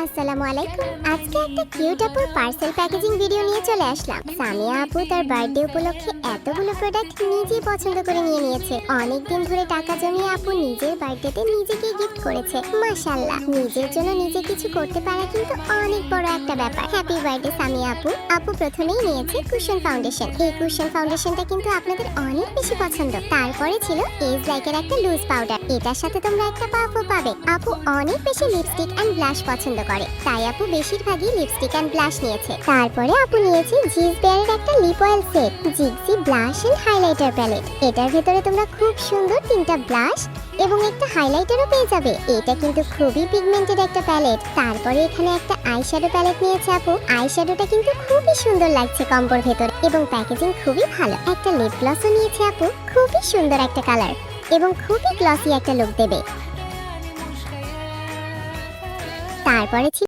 আসসালামু আলাইকুম। আজকে একটা কিউট আপুর পার্সেল প্যাকেজিং ভিডিও নিয়ে চলে আসলাম। সামিয়া আপু তার বার্থডে উপলক্ষে এতগুলো প্রোডাক্ট নিজেই পছন্দ করে নিয়ে নিয়েছে। অনেকদিন ধরে টাকা জমিয়ে আপু নিজের বার্থডেতে নিজেকে গিফট করেছে। মাশাআল্লাহ, নিজের জন্য নিজে কিছু করতে পারা কিন্তু অনেক বড় একটা ব্যাপার। হ্যাপি বার্থডে সামিয়া আপু। আপু প্রথমেই নিয়েছে কুশন ফাউন্ডেশন। এই কুশন ফাউন্ডেশনটা কিন্তু আপনাদের অনেক বেশি পছন্দ। তারপরে ছিল এজ লাইকের একটা লুজ পাউডার। এটার সাথে তোমরা একটা পাফও পাবে। আপু অনেক বেশি লিপস্টিক এন্ড ব্লাশ পছন্দ করে, তাই আপু বেশিরভাগই লিপস্টিক এন্ড ব্লাশ নিয়েছে। তারপরে আপু নিয়েছে জিস বেয়ারের একটা লিপ অয়েল সেট, জিক্সি ব্লাশ এন্ড হাইলাইটার প্যালেট। এটার ভেতরে তোমরা খুব সুন্দর তিনটা ব্লাশ এবং একটা হাইলাইটারও পেয়ে যাবে। এটা কিন্তু খুবই পিগমেন্টেড একটা প্যালেট। তারপরে এখানে একটা আইশ্যাডো প্যালেট নিয়েছে আপু। আইশ্যাডোটা কিন্তু খুবই সুন্দর লাগছে কম্বোর ভেতর এবং প্যাকেজিং খুবই ভালো। একটা লিপ গ্লসও নিয়েছে আপু, খুবই সুন্দর একটা কালার এবং খুবই গ্লসি একটা লুক দেবে। তারপরে